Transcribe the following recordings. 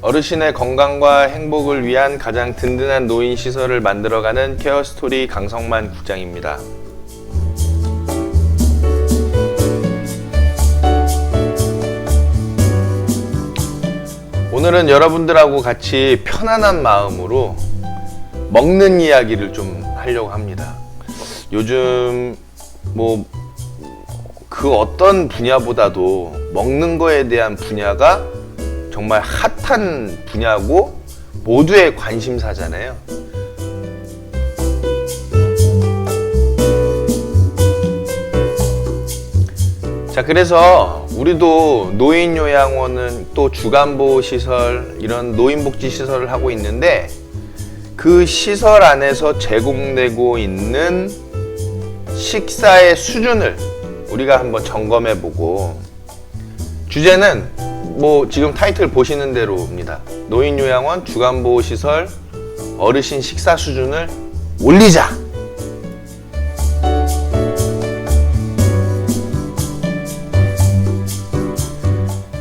어르신의 건강과 행복을 위한 가장 든든한 노인 시설을 만들어가는 케어스토리 강성만 국장입니다. 오늘은 여러분들하고 같이 편안한 마음으로 먹는 이야기를 좀 하려고 합니다. 요즘 그 어떤 분야보다도 먹는 거에 대한 분야가 정말 핫한 분야고 모두의 관심사잖아요. 자, 그래서 우리도 노인요양원은 또 주간보호시설, 이런 노인복지시설을 하고 있는데 그 시설 안에서 제공되고 있는 식사의 수준을 우리가 한번 점검해보고, 주제는 지금 타이틀 보시는 대로입니다. 노인요양원 주간보호시설 어르신 식사 수준을 올리자.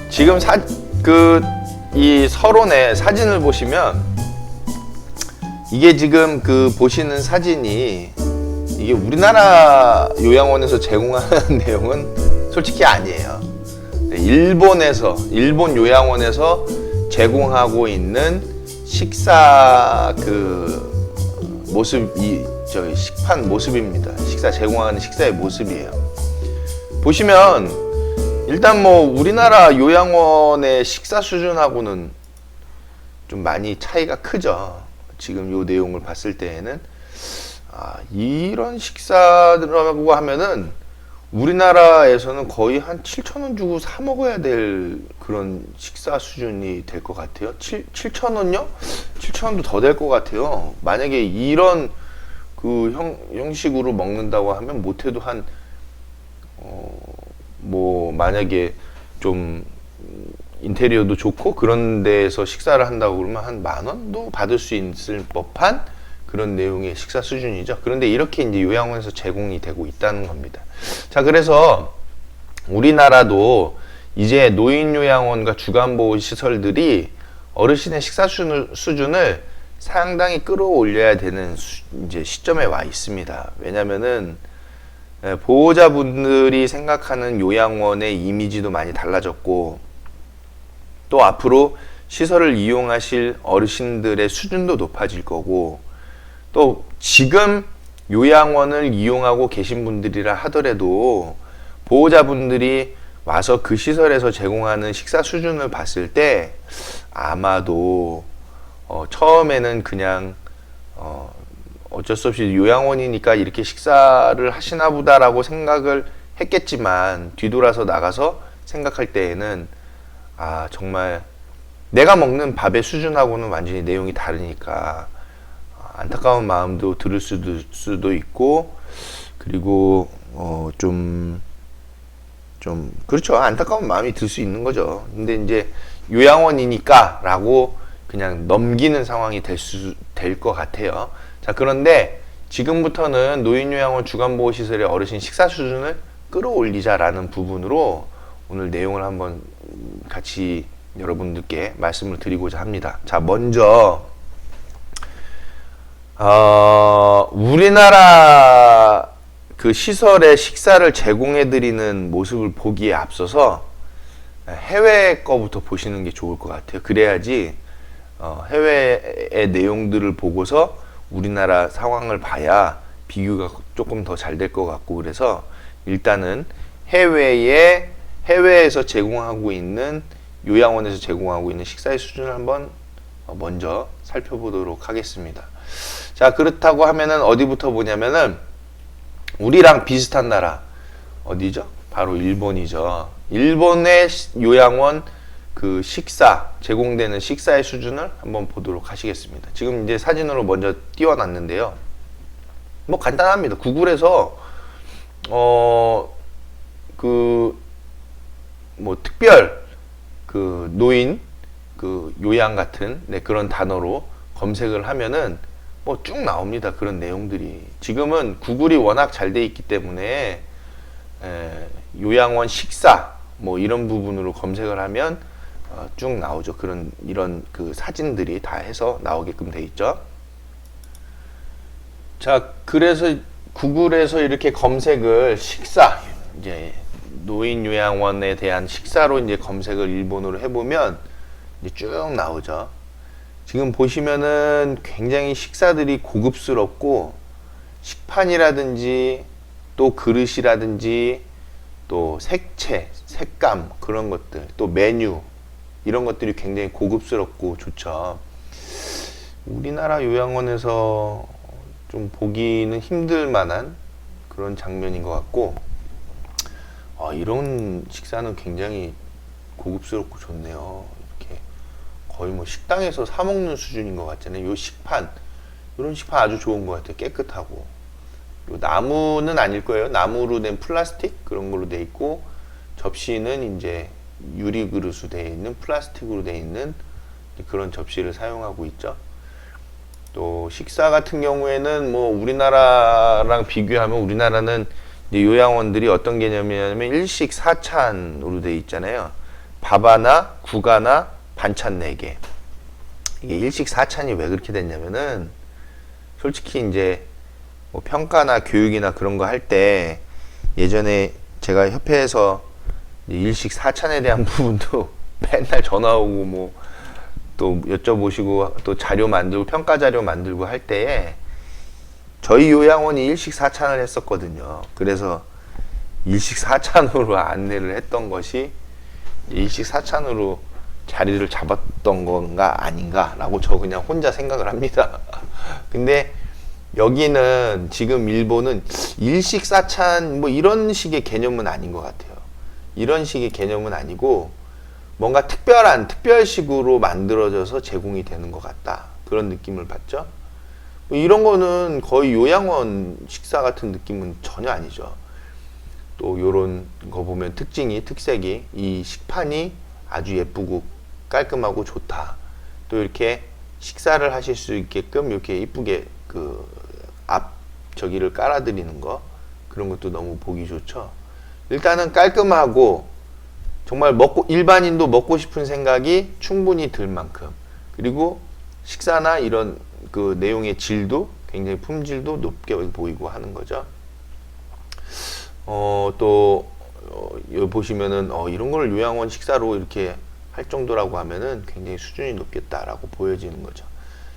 지금 이 서론의 사진을 보시면, 이게 지금 보시는 사진이 이게 우리나라 요양원에서 제공하는 내용은 솔직히 아니에요. 일본 요양원에서 제공하고 있는 식사 모습이 식판 모습입니다. 식사 제공하는 식사의 모습이에요. 보시면 일단 우리나라 요양원의 식사 수준하고는 좀 많이 차이가 크죠. 지금 요 내용을 봤을 때에는 이런 식사라고 하면은 우리나라에서는 거의 한 7,000원 주고 사 먹어야 될 그런 식사 수준이 될 것 같아요. 7,000원요? 7,000원도 더 될 것 같아요. 만약에 이런 형식으로 먹는다고 하면 못해도 만약에 좀 인테리어도 좋고 그런 데에서 식사를 한다고 그러면 한 10,000원도 받을 수 있을 법한 그런 내용의 식사 수준이죠. 그런데 이렇게 이제 요양원에서 제공이 되고 있다는 겁니다. 자, 그래서 우리나라도 이제 노인요양원과 주간보호시설들이 어르신의 식사 수준을 상당히 끌어올려야 되는 이제 시점에 와 있습니다. 왜냐면은 보호자분들이 생각하는 요양원의 이미지도 많이 달라졌고, 또 앞으로 시설을 이용하실 어르신들의 수준도 높아질 거고, 또 지금 요양원을 이용하고 계신 분들이라 하더라도 보호자분들이 와서 그 시설에서 제공하는 식사 수준을 봤을 때 아마도 처음에는 그냥 어쩔 수 없이 요양원이니까 이렇게 식사를 하시나 보다라고 생각을 했겠지만, 뒤돌아서 나가서 생각할 때에는 정말 내가 먹는 밥의 수준하고는 완전히 내용이 다르니까 안타까운 마음도 들을 수도 있고, 그리고 그렇죠, 안타까운 마음이 들 수 있는 거죠. 근데 이제 요양원이니까 라고 그냥 넘기는 상황이 될 것 같아요. 자, 그런데 지금부터는 노인요양원 주간보호시설의 어르신 식사 수준을 끌어올리자라는 부분으로 오늘 내용을 한번 같이 여러분들께 말씀을 드리고자 합니다. 자, 먼저 우리나라 시설의 식사를 제공해 드리는 모습을 보기에 앞서서 해외 거부터 보시는 게 좋을 것 같아요. 그래야지 해외의 내용들을 보고서 우리나라 상황을 봐야 비교가 조금 더 잘 될 것 같고, 그래서 일단은 해외에서 제공하고 있는, 요양원에서 제공하고 있는 식사의 수준을 한번 먼저 살펴보도록 하겠습니다. 자, 그렇다고 하면은 어디부터 보냐면은 우리랑 비슷한 나라 어디죠? 바로 일본이죠. 일본의 요양원 제공되는 식사의 수준을 한번 보도록 하시겠습니다. 지금 이제 사진으로 먼저 띄워놨는데요. 간단합니다. 구글에서 특별 노인 요양 같은 그런 단어로 검색을 하면은 쭉 나옵니다. 그런 내용들이. 지금은 구글이 워낙 잘 돼 있기 때문에 요양원 식사 이런 부분으로 검색을 하면 쭉 나오죠. 이런 그 사진들이 다 해서 나오게끔 돼 있죠. 자, 그래서 구글에서 이렇게 검색을 식사, 이제 노인요양원에 대한 식사로 이제 검색을 일본어로 해보면 이제 쭉 나오죠. 지금 보시면은 굉장히 식사들이 고급스럽고 식판이라든지 또 그릇이라든지 또 색채, 색감 그런 것들, 또 메뉴 이런 것들이 굉장히 고급스럽고 좋죠. 우리나라 요양원에서 좀 보기는 힘들 만한 그런 장면인 것 같고, 이런 식사는 굉장히 고급스럽고 좋네요. 이렇게 거의 뭐 식당에서 사 먹는 수준인 것 같잖아요. 요 식판, 이런 식판 아주 좋은 것 같아요. 깨끗하고. 요 나무는 아닐 거예요. 나무로 된 플라스틱 그런 걸로 돼 있고, 접시는 이제 유리 그릇으로 돼 있는 플라스틱으로 돼 있는 그런 접시를 사용하고 있죠. 또 식사 같은 경우에는 뭐 우리나라랑 비교하면 우리나라는 이제 요양원들이 어떤 개념이냐면 일식 사찬으로 돼 있잖아요. 밥 하나, 국 하나, 반찬 4개. 이게 일식 사찬이 왜 그렇게 됐냐면은 솔직히 이제 뭐 평가나 교육이나 그런 거 할 때 예전에 제가 협회에서 일식 사찬에 대한 부분도 맨날 전화 오고 뭐 또 여쭤보시고 또 자료 만들고 평가 자료 만들고 할 때에 저희 요양원이 일식 사찬을 했었거든요. 그래서 일식 사찬으로 안내를 했던 것이 일식 사찬으로 자리를 잡았던 건가 아닌가라고 저 그냥 혼자 생각을 합니다. 근데 여기는 지금 일본은 일식 사찬 뭐 이런 식의 개념은 아닌 것 같아요. 이런 식의 개념은 아니고 뭔가 특별식으로 만들어져서 제공이 되는 것 같다. 그런 느낌을 받죠. 뭐 이런 거는 거의 요양원 식사 같은 느낌은 전혀 아니죠. 또 요런 거 보면 특색이 이 식판이 아주 예쁘고 깔끔하고 좋다. 또 이렇게 식사를 하실 수 있게끔 이렇게 이쁘게 그 저기를 깔아드리는 거 그런 것도 너무 보기 좋죠. 일단은 깔끔하고 정말 일반인도 먹고 싶은 생각이 충분히 들 만큼, 그리고 식사나 이런 그 내용의 질도 굉장히 품질도 높게 보이고 하는 거죠. 여기 보시면은 이런 걸 요양원 식사로 이렇게 할 정도라고 하면은 굉장히 수준이 높겠다라고 보여지는 거죠.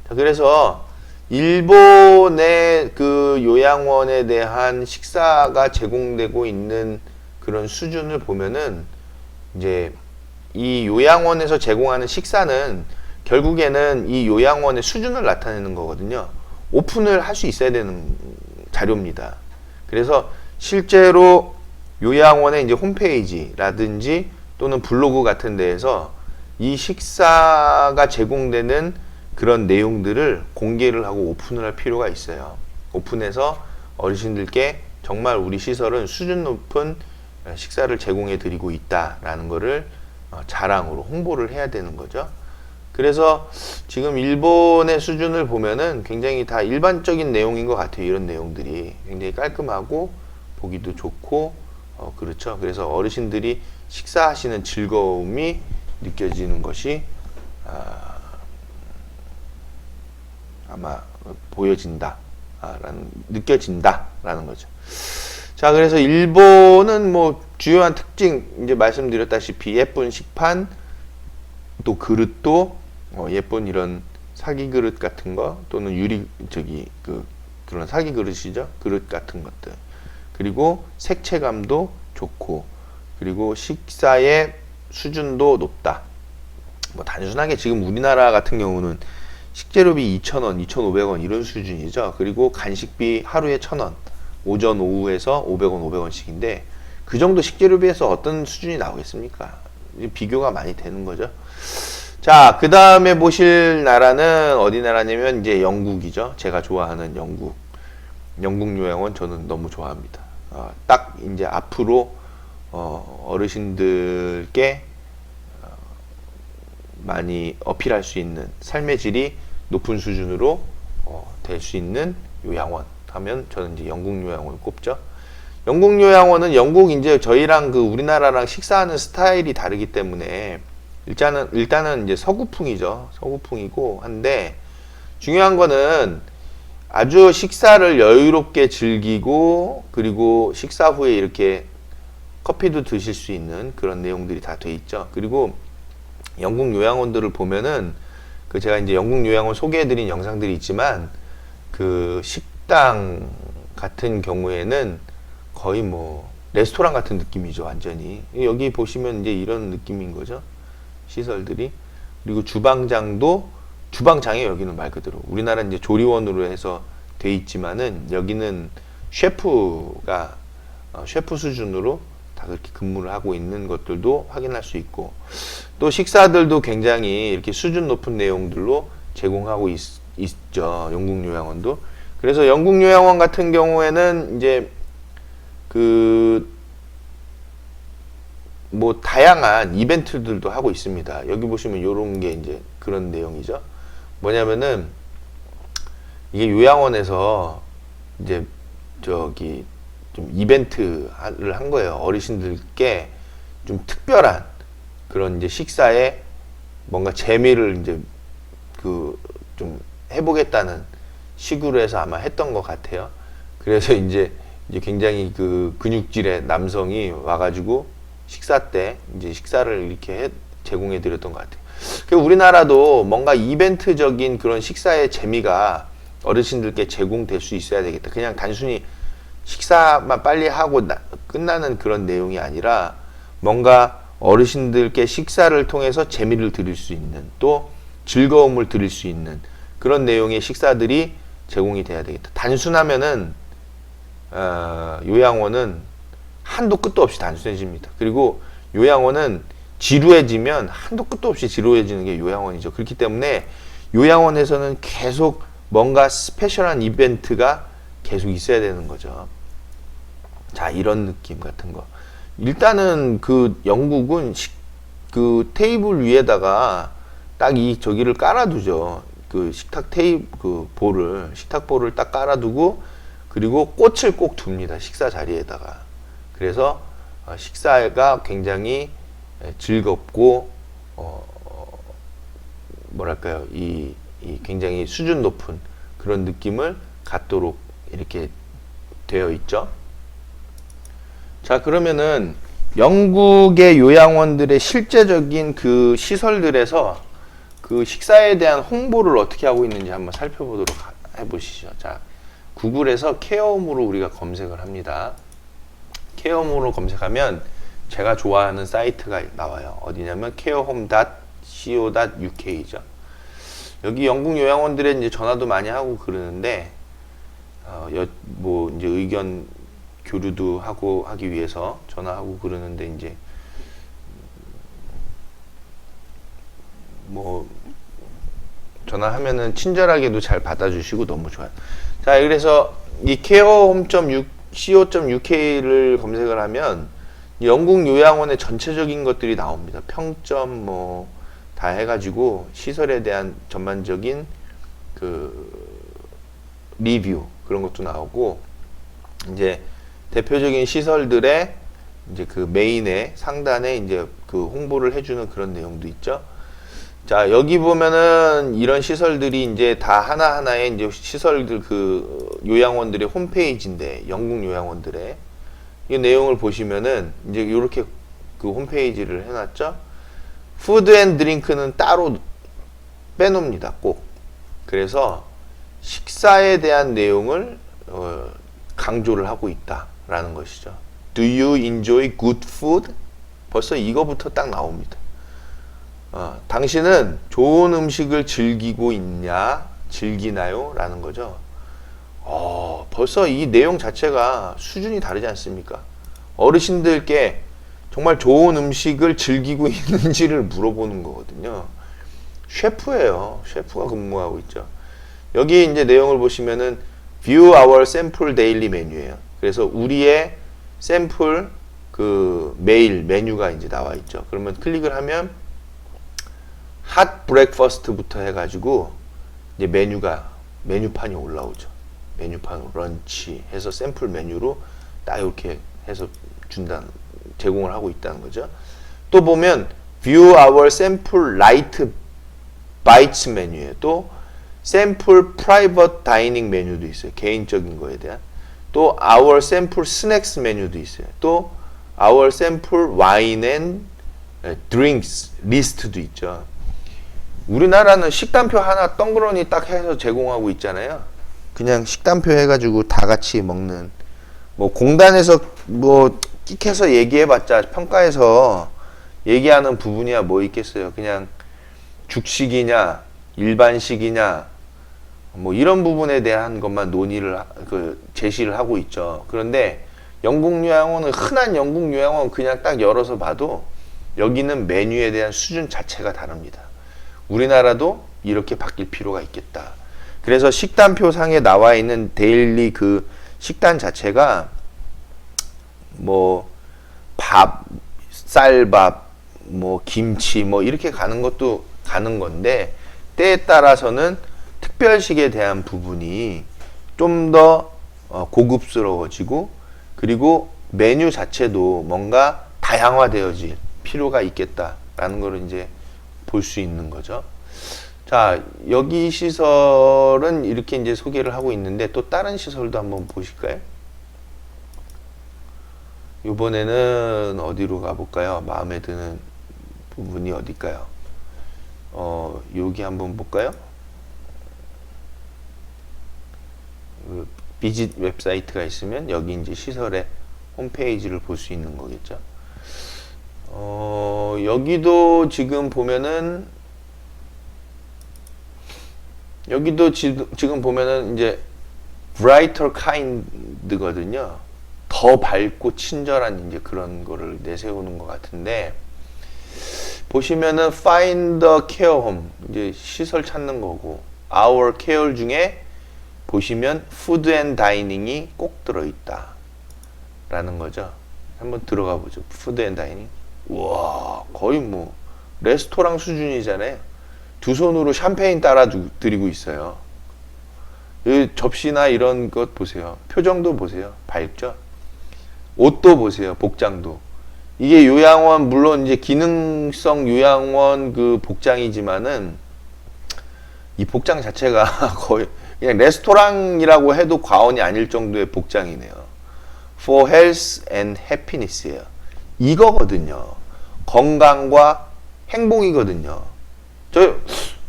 자, 그래서 일본의 그 요양원에 대한 식사가 제공되고 있는 그런 수준을 보면은 이제 이 요양원에서 제공하는 식사는 결국에는 이 요양원의 수준을 나타내는 거거든요. 오픈을 할 수 있어야 되는 자료입니다. 그래서 실제로 요양원의 이제 홈페이지라든지 또는 블로그 같은 데에서 이 식사가 제공되는 그런 내용들을 공개를 하고 오픈을 할 필요가 있어요. 오픈해서 어르신들께 정말 우리 시설은 수준 높은 식사를 제공해 드리고 있다라는 거를 자랑으로 홍보를 해야 되는 거죠. 그래서 지금 일본의 수준을 보면은 굉장히 다 일반적인 내용인 것 같아요. 이런 내용들이 굉장히 깔끔하고 보기도 좋고 그렇죠. 그래서 어르신들이 식사하시는 즐거움이 느껴지는 것이 아마 느껴진다라는 거죠. 자, 그래서 일본은 뭐 주요한 특징 이제 말씀드렸다시피 예쁜 식판, 또 그릇도 예쁜 이런 사기 그릇 같은 거 또는 유리 그런 사기 그릇이죠. 그릇 같은 것들. 그리고 색채감도 좋고, 그리고 식사의 수준도 높다. 뭐 단순하게 지금 우리나라 같은 경우는 식재료비 2,000원, 2,500원 이런 수준이죠. 그리고 간식비 하루에 1,000원, 오전 오후에서 500원, 500원씩인데 그 정도 식재료비에서 어떤 수준이 나오겠습니까? 비교가 많이 되는 거죠. 자, 그 다음에 보실 나라는 어디 나라냐면 이제 영국이죠. 제가 좋아하는 영국. 영국 요양원 저는 너무 좋아합니다. 딱 이제 앞으로 어르신들께 많이 어필할 수 있는 삶의 질이 높은 수준으로 될 수 있는 요양원 하면 저는 이제 영국 요양원을 꼽죠. 영국 요양원은 영국 이제 저희랑 그 우리나라랑 식사하는 스타일이 다르기 때문에 일단은 이제 서구풍이죠. 서구풍이고 한데 중요한 거는 아주 식사를 여유롭게 즐기고 그리고 식사 후에 이렇게 커피도 드실 수 있는 그런 내용들이 다 돼 있죠. 그리고 영국 요양원들을 보면은 그 제가 이제 영국 요양원 소개해드린 영상들이 있지만 그 식당 같은 경우에는 거의 뭐 레스토랑 같은 느낌이죠. 완전히 여기 보시면 이제 이런 느낌인 거죠. 시설들이. 그리고 주방장에 여기는 말 그대로 우리나라 이제 조리원으로 해서 돼 있지만은 여기는 셰프가 셰프 수준으로 다 그렇게 근무를 하고 있는 것들도 확인할 수 있고 또 식사들도 굉장히 이렇게 수준 높은 내용들로 제공하고 있죠. 영국 요양원도. 그래서 영국 요양원 같은 경우에는 이제 그 뭐 다양한 이벤트들도 하고 있습니다. 여기 보시면 요런 게 이제 그런 내용이죠. 뭐냐면은 이게 요양원에서 이제 저기 좀 이벤트를 한 거예요. 어르신들께 좀 특별한 그런 이제 식사에 뭔가 재미를 이제 그 좀 해보겠다는 식으로 해서 아마 했던 것 같아요. 그래서 이제 굉장히 그 근육질의 남성이 와가지고 식사 때 이제 식사를 이렇게 제공해 드렸던 것 같아요. 우리나라도 뭔가 이벤트적인 그런 식사의 재미가 어르신들께 제공될 수 있어야 되겠다. 그냥 단순히 식사만 빨리 하고 끝나는 그런 내용이 아니라 뭔가 어르신들께 식사를 통해서 재미를 드릴 수 있는 또 즐거움을 드릴 수 있는 그런 내용의 식사들이 제공이 돼야 되겠다. 단순하면은 요양원은 한도 끝도 없이 단순해집니다. 그리고 요양원은 지루해지면 한도 끝도 없이 지루해지는 게 요양원이죠. 그렇기 때문에 요양원에서는 계속 뭔가 스페셜한 이벤트가 계속 있어야 되는 거죠. 자, 이런 느낌 같은 거. 일단은 그 영국은 그 테이블 위에다가 딱 저기를 깔아두죠. 그 식탁 볼을 딱 깔아두고 그리고 꽃을 꼭 둡니다. 식사 자리에다가. 그래서 식사가 굉장히 즐겁고 뭐랄까요, 이 굉장히 수준 높은 그런 느낌을 갖도록 이렇게 되어 있죠. 자, 그러면은 영국의 요양원들의 실제적인 그 시설들에서 그 식사에 대한 홍보를 어떻게 하고 있는지 한번 살펴보도록 해보시죠. 자, 구글에서 케어홈으로 우리가 검색을 합니다. 케어홈으로 검색하면 제가 좋아하는 사이트가 나와요. 어디냐면 carehome.co.uk죠. 여기 영국 요양원들에 이제 전화도 많이 하고 그러는데 뭐 이제 의견 교류도 하기 위해서 전화하고 그러는데 이제 뭐 전화하면은 친절하게도 잘 받아주시고 너무 좋아요. 자, 그래서 이 carehome.co.uk를 검색을 하면 영국 요양원의 전체적인 것들이 나옵니다. 평점 뭐 다 해가지고 시설에 대한 전반적인 그 리뷰 그런 것도 나오고 이제 대표적인 시설들의 이제 그 메인에 상단에 이제 그 홍보를 해주는 그런 내용도 있죠. 자, 여기 보면은 이런 시설들이 이제 다 하나하나의 이제 시설들 그 요양원들의 홈페이지인데 영국 요양원들의 이 내용을 보시면은 이제 이렇게 그 홈페이지를 해놨죠. 푸드 앤 드링크는 따로 빼놓습니다. 꼭. 그래서 식사에 대한 내용을 강조를 하고 있다라는 것이죠. Do you enjoy good food? 벌써 이거부터 딱 나옵니다. 당신은 좋은 음식을 즐기고 있냐? 즐기나요? 라는 거죠. 벌써 이 내용 자체가 수준이 다르지 않습니까? 어르신들께 정말 좋은 음식을 즐기고 있는지를 물어보는 거거든요. 셰프예요. 셰프가 근무하고 있죠. 여기 이제 내용을 보시면은 View our sample daily 메뉴예요. 그래서 우리의 샘플 그 매일 메뉴가 이제 나와 있죠. 그러면 클릭을 하면 핫 브렉퍼스트부터 해가지고 이제 메뉴판이 올라오죠. 메뉴판 런치 해서 샘플 메뉴로 딱 이렇게 해서 제공을 하고 있다는 거죠. 또 보면 view our sample light bites 메뉴에 또 sample private dining 메뉴도 있어요. 개인적인 거에 대한. 또 our sample snacks 메뉴도 있어요. 또 our sample wine and drinks 리스트도 있죠. 우리나라는 식단표 하나 덩그러니 딱 해서 제공하고 있잖아요. 그냥 식단표 해가지고 다 같이 먹는. 뭐 공단에서 뭐 끽해서 얘기해봤자 평가에서 얘기하는 부분이야 뭐 있겠어요. 그냥 죽식이냐 일반식이냐 뭐 이런 부분에 대한 것만 논의를 제시를 하고 있죠. 그런데 영국 요양원은 흔한 영국 요양원 그냥 딱 열어서 봐도 여기는 메뉴에 대한 수준 자체가 다릅니다. 우리나라도 이렇게 바뀔 필요가 있겠다. 그래서 식단표 상에 나와 있는 데일리 그 식단 자체가 뭐 밥, 쌀밥, 뭐 김치 뭐 이렇게 가는 것도 가는 건데 때에 따라서는 특별식에 대한 부분이 좀 더 고급스러워지고 그리고 메뉴 자체도 뭔가 다양화되어질 필요가 있겠다라는 걸 이제 볼 수 있는 거죠. 자, 여기 시설은 이렇게 이제 소개를 하고 있는데 또 다른 시설도 한번 보실까요? 이번에는 어디로 가볼까요? 마음에 드는 부분이 어딜까요? 여기 한번 볼까요? 비짓 웹사이트가 있으면 여기 이제 시설의 홈페이지를 볼 수 있는 거겠죠. 여기도 지금 보면은 지금 보면은 이제 brighter kind거든요. 더 밝고 친절한 이제 그런 거를 내세우는 것 같은데 보시면은 find the care home 이제 시설 찾는 거고 our care 중에 보시면 food and dining이 꼭 들어있다 라는 거죠. 한번 들어가 보죠. food and dining. 우와 거의 뭐 레스토랑 수준이잖아요. 두 손으로 샴페인 따라 드리고 있어요. 이 접시나 이런 것 보세요. 표정도 보세요. 밝죠? 옷도 보세요. 복장도. 이게 요양원 물론 이제 기능성 요양원 그 복장이지만은 이 복장 자체가 거의 그냥 레스토랑이라고 해도 과언이 아닐 정도의 복장이네요. For health and happiness예요. 이거거든요. 건강과 행복이거든요.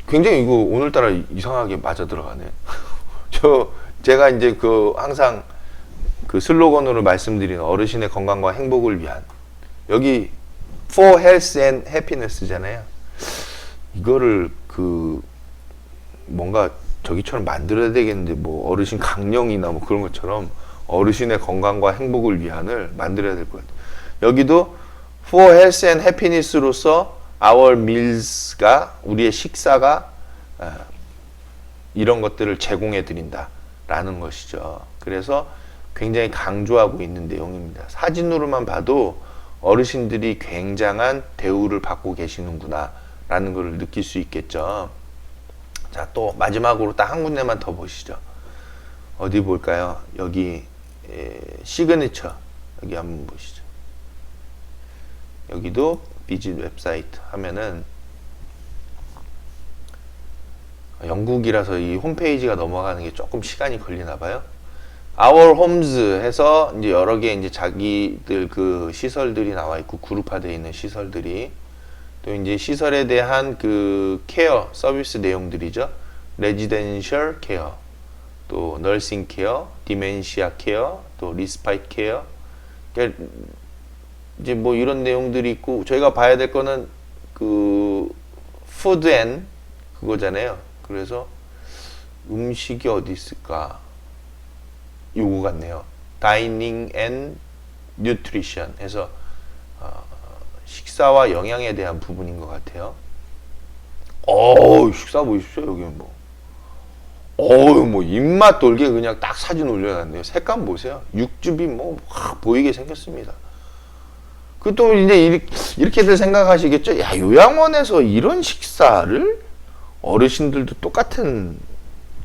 굉장히 이거 오늘따라 이상하게 맞아 들어가네. 제가 이제 항상 그 슬로건으로 말씀드리는 어르신의 건강과 행복을 위한 여기 for health and happiness잖아요. 이거를 뭔가 저기처럼 만들어야 되겠는데 뭐 어르신 강령이나 뭐 그런 것처럼 어르신의 건강과 행복을 위한을 만들어야 될 것 같아요. 여기도 for health and happiness로서 our meals가 우리의 식사가 이런 것들을 제공해 드린다 라는 것이죠. 그래서 굉장히 강조하고 있는 내용입니다. 사진으로만 봐도 어르신들이 굉장한 대우를 받고 계시는구나 라는 걸 느낄 수 있겠죠. 자, 또 마지막으로 딱 한 군데만 더 보시죠. 어디 볼까요? 여기 시그니처 여기 한번 보시죠. 여기도 비짓 웹사이트 하면은 영국이라서 이 홈페이지가 넘어가는 게 조금 시간이 걸리나 봐요. Our Homes 해서 이제 여러 개 이제 자기들 그 시설들이 나와 있고 그룹화되어 있는 시설들이 또 이제 시설에 대한 그 케어 서비스 내용들이죠. 레지덴셜 케어, 또 너싱 케어, 디멘시아 케어, 또 리스파이트 케어. 그러니까 이제 뭐 이런 내용들이 있고 저희가 봐야 될 거는 그 푸드 앤 그거잖아요. 그래서 음식이 어디 있을까? 요거 같네요. 다이닝 앤 뉴트리션 해서 식사와 영양에 대한 부분인 것 같아요. 식사 보십시오. 여기 뭐 입맛 돌게 그냥 딱 사진 올려놨네요. 색감 보세요. 육즙이 뭐 확 보이게 생겼습니다. 그 또 이제 이렇게들 생각하시겠죠. 야, 요양원에서 이런 식사를 어르신들도 똑같은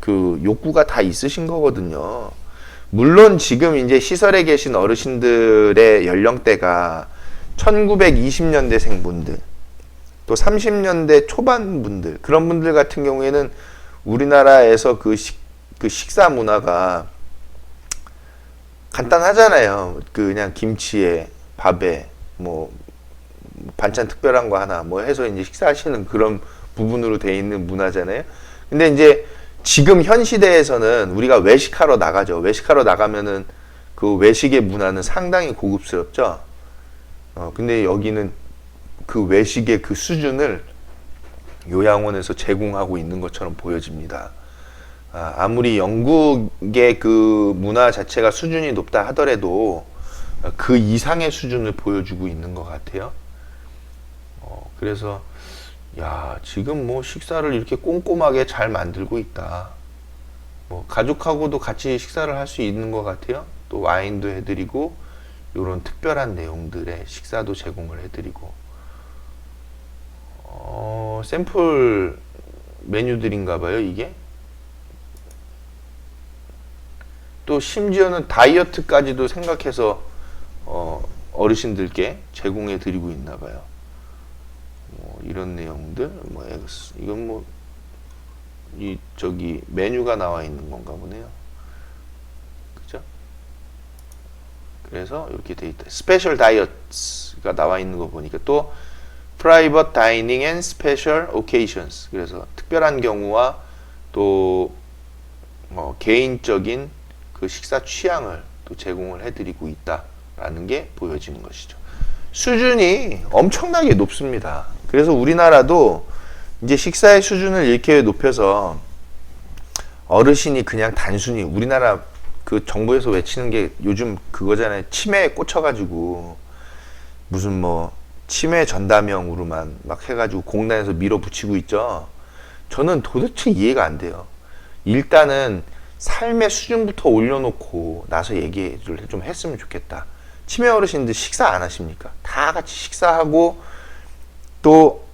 그 욕구가 다 있으신 거거든요. 물론 지금 이제 시설에 계신 어르신들의 연령대가 1920년대생 분들, 또 30년대 초반 분들, 그런 분들 같은 경우에는 우리나라에서 그 식사 문화가 간단하잖아요. 그냥 김치에 밥에 뭐 반찬 특별한 거 하나 뭐 해서 이제 식사하시는 그런 부분으로 돼 있는 문화잖아요. 근데 이제 지금 현 시대에서는 우리가 외식하러 나가죠. 외식하러 나가면은 그 외식의 문화는 상당히 고급스럽죠. 근데 여기는 그 외식의 그 수준을 요양원에서 제공하고 있는 것처럼 보여집니다. 아무리 영국의 그 문화 자체가 수준이 높다 하더라도 그 이상의 수준을 보여주고 있는 것 같아요. 그래서 야, 지금 뭐 식사를 이렇게 꼼꼼하게 잘 만들고 있다. 뭐 가족하고도 같이 식사를 할 수 있는 것 같아요. 또 와인도 해드리고 이런 특별한 내용들의 식사도 제공을 해드리고 샘플 메뉴들인가 봐요, 이게. 또 심지어는 다이어트까지도 생각해서 어르신들께 제공해 드리고 있나 봐요. 이런 내용들, 이건 뭐, 저기 메뉴가 나와 있는 건가 보네요. 그죠? 그래서 이렇게 돼 있다. 스페셜 다이어트가 나와 있는 거 보니까 또 프라이빗 다이닝 앤 스페셜 오케이션스. 그래서 특별한 경우와 또 개인적인 그 식사 취향을 또 제공을 해드리고 있다라는 게 보여지는 것이죠. 수준이 엄청나게 높습니다. 그래서 우리나라도 이제 식사의 수준을 이렇게 높여서 어르신이 그냥 단순히 우리나라 그 정부에서 외치는 게 요즘 그거잖아요. 치매에 꽂혀가지고 무슨 뭐 치매 전담형으로만 막 해가지고 공단에서 밀어붙이고 있죠. 저는 도대체 이해가 안 돼요. 일단은 삶의 수준부터 올려놓고 나서 얘기를 좀 했으면 좋겠다. 치매 어르신들 식사 안 하십니까? 다 같이 식사하고 또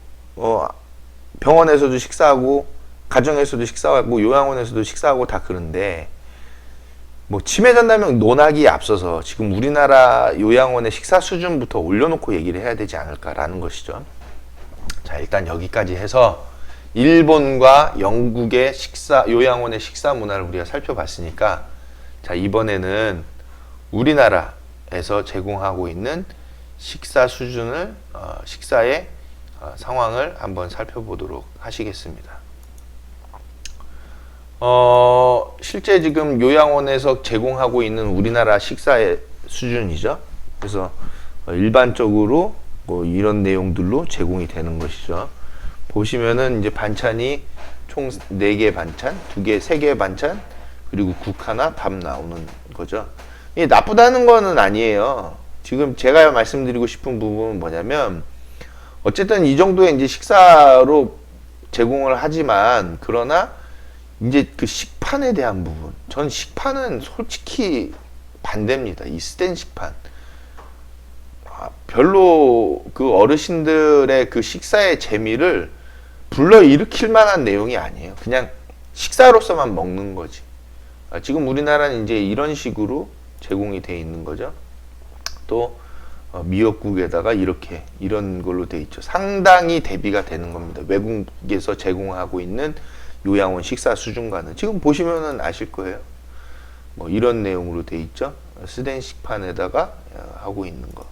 병원에서도 식사하고 가정에서도 식사하고 요양원에서도 식사하고 다 그런데 뭐 치매 전담형 논하기에 앞서서 지금 우리나라 요양원의 식사 수준부터 올려놓고 얘기를 해야 되지 않을까라는 것이죠. 자, 일단 여기까지 해서 일본과 영국의 요양원의 식사 문화를 우리가 살펴봤으니까, 자, 이번에는 우리나라에서 제공하고 있는 식사 수준을, 식사의 상황을 한번 살펴보도록 하시겠습니다. 실제 지금 요양원에서 제공하고 있는 우리나라 식사의 수준이죠. 그래서 일반적으로 뭐 이런 내용들로 제공이 되는 것이죠. 보시면은 이제 반찬이 총 4개 반찬, 2개, 3개 반찬, 그리고 국 하나, 밥 나오는 거죠. 이게 나쁘다는 거는 아니에요. 지금 제가 말씀드리고 싶은 부분은 뭐냐면, 어쨌든 이 정도의 이제 식사로 제공을 하지만, 그러나 이제 그 식판에 대한 부분, 전 식판은 솔직히 반대입니다. 이 스텐 식판. 별로 그 어르신들의 그 식사의 재미를 불러일으킬 만한 내용이 아니에요. 그냥 식사로서만 먹는 거지. 지금 우리나라는 이제 이런 식으로 제공이 돼 있는 거죠. 또 미역국에다가 이런 걸로 돼 있죠. 상당히 대비가 되는 겁니다. 외국에서 제공하고 있는 요양원 식사 수준과는. 지금 보시면은 아실 거예요. 뭐 이런 내용으로 돼 있죠. 스텐 식판에다가 하고 있는 거.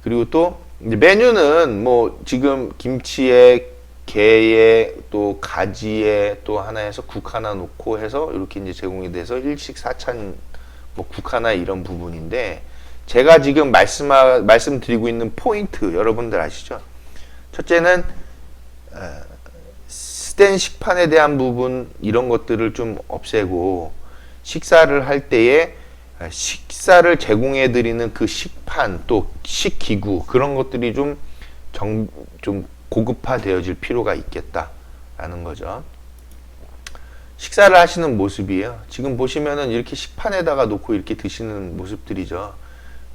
그리고 또 이제 메뉴는 뭐 지금 김치에 게에 또 가지에 또 하나 해서 국 하나 놓고 해서 이렇게 이제 제공이 돼서 일식 사찬 뭐 국 하나 이런 부분인데, 제가 지금 말씀드리고 있는 포인트 여러분들 아시죠? 첫째는 스텐 식판에 대한 부분, 이런 것들을 좀 없애고 식사를 할 때에 식사를 제공해 드리는 그 식판 또 식기구, 그런 것들이 좀 고급화되어질 필요가 있겠다라는 거죠. 식사를 하시는 모습이에요. 지금 보시면은 이렇게 식판에다가 놓고 이렇게 드시는 모습들이죠.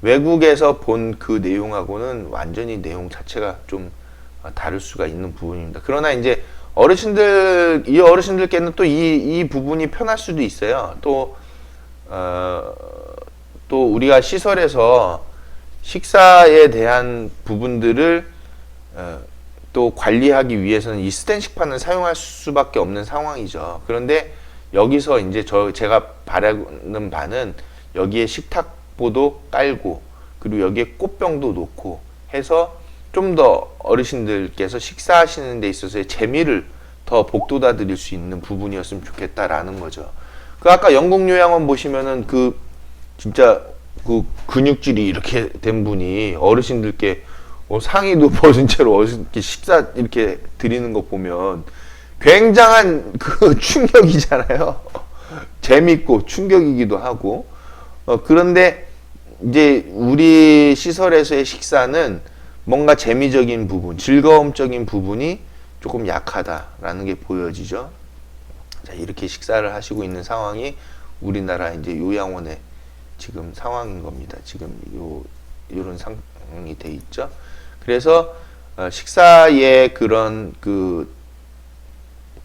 외국에서 본 그 내용하고는 완전히 내용 자체가 좀 다를 수가 있는 부분입니다. 그러나 이제 이 어르신들께는 또 이 부분이 편할 수도 있어요. 또 우리가 시설에서 식사에 대한 부분들을 또 관리하기 위해서는 이 스텐 식판을 사용할 수밖에 없는 상황이죠. 그런데 여기서 이제 제가 바라는 바는 여기에 식탁보도 깔고 그리고 여기에 꽃병도 놓고 해서 좀 더 어르신들께서 식사하시는 데 있어서의 재미를 더 복돋아 드릴 수 있는 부분이었으면 좋겠다라는 거죠. 그 아까 영국 요양원 보시면은 그 진짜 그 근육질이 이렇게 된 분이 어르신들께 상의도 벗은 채로 어르신께 식사 이렇게 드리는 거 보면 굉장한 그 충격이잖아요. 재밌고 충격이기도 하고. 그런데 이제 우리 시설에서의 식사는 뭔가 재미적인 부분, 즐거움적인 부분이 조금 약하다라는 게 보여지죠. 자, 이렇게 식사를 하시고 있는 상황이 우리나라 이제 요양원의 지금 상황인 겁니다. 지금 요런 상황이 돼 있죠. 그래서 식사의 그런 그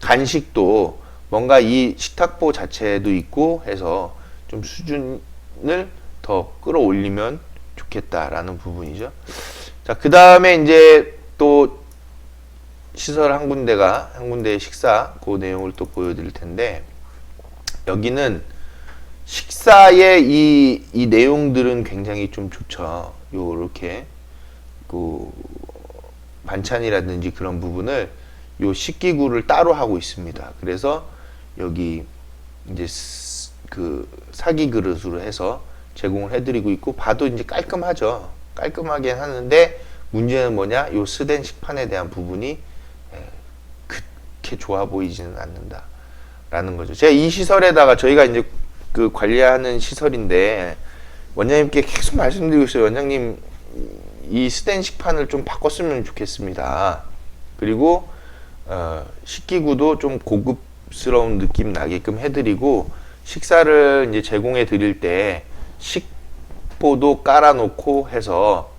간식도 뭔가 이 식탁보 자체도 있고 해서 좀 수준을 더 끌어올리면 좋겠다라는 부분이죠. 자, 그 다음에 이제 또 시설 한 군데의 식사 그 내용을 또 보여드릴 텐데, 여기는 식사의 이 내용들은 굉장히 좀 좋죠. 요렇게 그 반찬이라든지 그런 부분을 요 식기구를 따로 하고 있습니다. 그래서 여기 이제 그 사기 그릇으로 해서 제공을 해드리고 있고, 봐도 이제 깔끔하죠. 깔끔하게 하는데 문제는 뭐냐? 요 스덴 식판에 대한 부분이 그렇게 좋아 보이지는 않는다라는 거죠. 제가 이 시설에다가 저희가 이제 그 관리하는 시설인데 원장님께 계속 말씀드리고 있어요. 원장님, 이 스텐 식판을 좀 바꿨으면 좋겠습니다. 그리고 식기구도 좀 고급스러운 느낌 나게끔 해드리고, 식사를 이제 제공해 드릴 때 식보도 깔아놓고 해서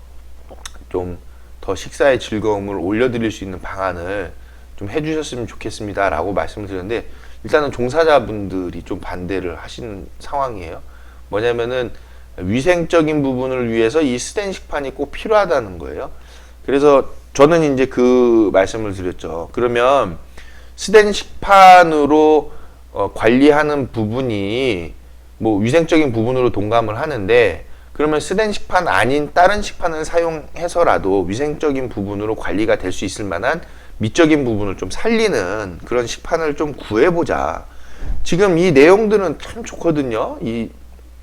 좀 더 식사의 즐거움을 올려드릴 수 있는 방안을 좀 해주셨으면 좋겠습니다 라고 말씀을 드렸는데, 일단은 종사자분들이 좀 반대를 하시는 상황이에요. 뭐냐면은 위생적인 부분을 위해서 이 스텐 식판이 꼭 필요하다는 거예요. 그래서 저는 이제 그 말씀을 드렸죠. 그러면 스텐 식판으로 관리하는 부분이 뭐 위생적인 부분으로 동감을 하는데, 그러면 스텐 식판 아닌 다른 식판을 사용해서라도 위생적인 부분으로 관리가 될 수 있을 만한 미적인 부분을 좀 살리는 그런 식판을 좀 구해보자. 지금 이 내용들은 참 좋거든요. 이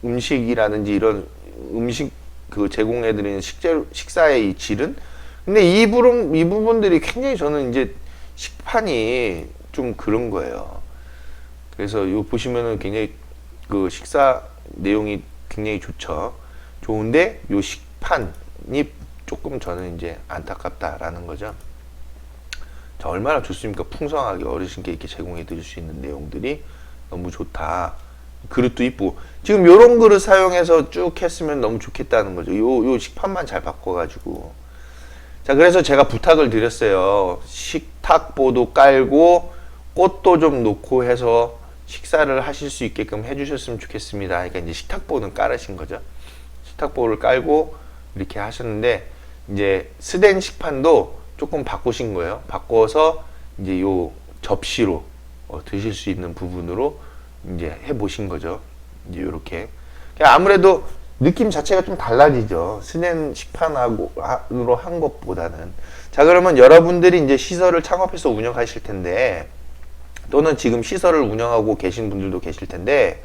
음식이라든지 이런 음식 그 제공해드리는 식사의 이 질은. 근데 이 부분들이 굉장히 저는 이제 식판이 좀 그런 거예요. 그래서 요 보시면은 굉장히 그 식사 내용이 굉장히 좋은데 요 식판이 조금 저는 이제 안타깝다라는 거죠. 자, 얼마나 좋습니까? 풍성하게 어르신께 이렇게 제공해 드릴 수 있는 내용들이 너무 좋다. 그릇도 이쁘고, 지금 요런 그릇 사용해서 쭉 했으면 너무 좋겠다는 거죠. 요 식판만 잘 바꿔가지고. 자, 그래서 제가 부탁을 드렸어요. 식탁보도 깔고 꽃도 좀 놓고 해서 식사를 하실 수 있게끔 해주셨으면 좋겠습니다. 그러니까 이제 식탁보는 깔으신 거죠. 식탁보를 깔고 이렇게 하셨는데, 이제 스덴 식판도 조금 바꾸신 거예요. 바꿔서 이제 요 접시로 드실 수 있는 부분으로 이제 해 보신 거죠. 이제 요렇게. 아무래도 느낌 자체가 좀 달라지죠. 스텐 식판으로 한 것보다는. 자, 그러면 여러분들이 이제 시설을 창업해서 운영하실 텐데, 또는 지금 시설을 운영하고 계신 분들도 계실 텐데,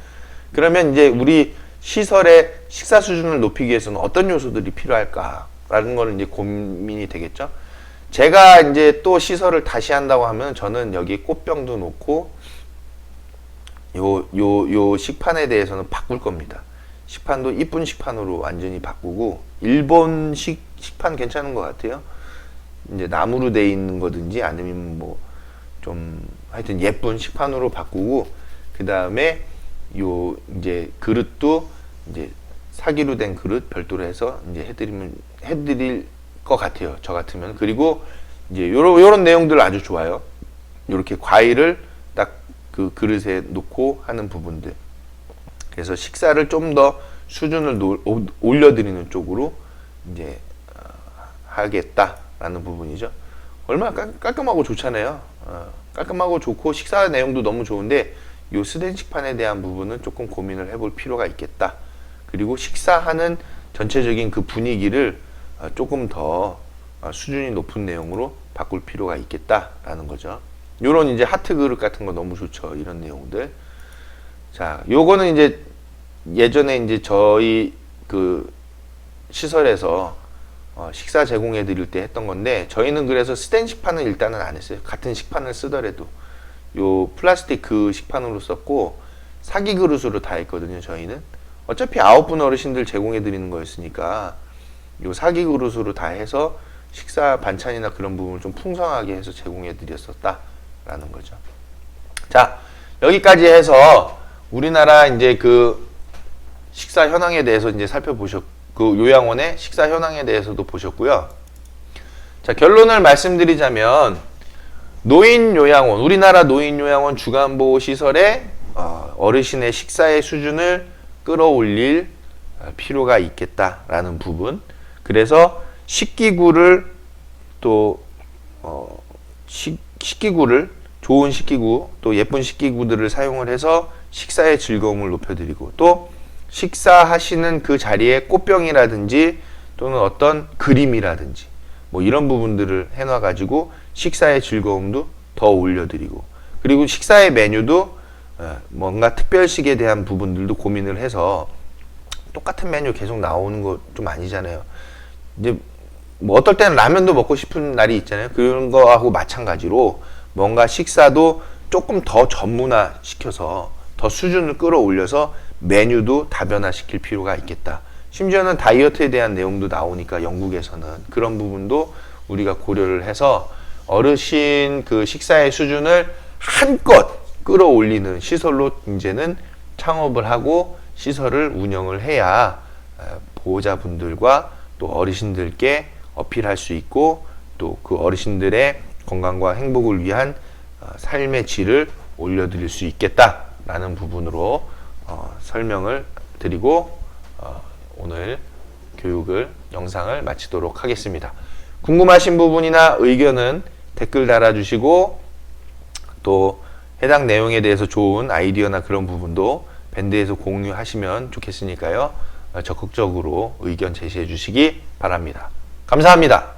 그러면 이제 우리 시설의 식사 수준을 높이기 위해서는 어떤 요소들이 필요할까라는 거는 이제 고민이 되겠죠. 제가 이제 또 시설을 다시 한다고 하면 저는 여기 꽃병도 놓고 요 식판에 대해서는 바꿀 겁니다. 식판도 이쁜 식판으로 완전히 바꾸고, 일본식 식판 괜찮은 것 같아요. 이제 나무로 돼 있는 거든지 아니면 뭐 좀 하여튼 예쁜 식판으로 바꾸고, 그 다음에 요 이제 그릇도 이제 사기로 된 그릇 별도로 해서 이제 해드릴 것 같아요. 저 같으면. 그리고 이제 요런 내용들 아주 좋아요. 요렇게 과일을 딱 그 그릇에 놓고 하는 부분들. 그래서 식사를 좀 더 수준을 올려드리는 쪽으로 이제 하겠다라는 부분이죠. 얼마나 깔끔하고 좋잖아요. 깔끔하고 좋고 식사 내용도 너무 좋은데 요 스댄식판에 대한 부분은 조금 고민을 해볼 필요가 있겠다. 그리고 식사하는 전체적인 그 분위기를 조금 더 수준이 높은 내용으로 바꿀 필요가 있겠다라는 거죠. 요런 이제 하트 그릇 같은 거 너무 좋죠. 이런 내용들. 자, 요거는 이제 예전에 이제 저희 그 시설에서 식사 제공해 드릴 때 했던 건데, 저희는 그래서 스텐 식판은 일단은 안 했어요. 같은 식판을 쓰더라도 요 플라스틱 그 식판으로 썼고 사기 그릇으로 다 했거든요. 저희는 어차피 9분 어르신들 제공해 드리는 거였으니까 요 사기 그릇으로 다 해서 식사 반찬이나 그런 부분을 좀 풍성하게 해서 제공해 드렸었다라는 거죠. 자, 여기까지 해서 우리나라 이제 그 식사 현황에 대해서 이제 그 요양원의 식사 현황에 대해서도 보셨고요. 자, 결론을 말씀드리자면 노인 요양원, 우리나라 노인 요양원 주간보호 시설의 어르신의 식사의 수준을 끌어올릴 필요가 있겠다라는 부분. 그래서 식기구를 또 식기구를 좋은 식기구 또 예쁜 식기구들을 사용을 해서 식사의 즐거움을 높여드리고, 또 식사하시는 그 자리에 꽃병이라든지 또는 어떤 그림이라든지 뭐 이런 부분들을 해놔 가지고 식사의 즐거움도 더 올려드리고, 그리고 식사의 메뉴도 뭔가 특별식에 대한 부분들도 고민을 해서 똑같은 메뉴 계속 나오는 거 좀 아니잖아요. 이제 뭐 어떨 때는 라면도 먹고 싶은 날이 있잖아요. 그런 거하고 마찬가지로 뭔가 식사도 조금 더 전문화 시켜서 더 수준을 끌어올려서 메뉴도 다변화시킬 필요가 있겠다. 심지어는 다이어트에 대한 내용도 나오니까 영국에서는 그런 부분도 우리가 고려를 해서 어르신 그 식사의 수준을 한껏 끌어올리는 시설로 이제는 창업을 하고 시설을 운영을 해야 보호자분들과 또 어르신들께 어필할 수 있고, 또 그 어르신들의 건강과 행복을 위한 삶의 질을 올려드릴 수 있겠다라는 부분으로 설명을 드리고 오늘 영상을 마치도록 하겠습니다. 궁금하신 부분이나 의견은 댓글 달아주시고, 또 해당 내용에 대해서 좋은 아이디어나 그런 부분도 밴드에서 공유하시면 좋겠으니까요. 적극적으로 의견 제시해 주시기 바랍니다. 감사합니다.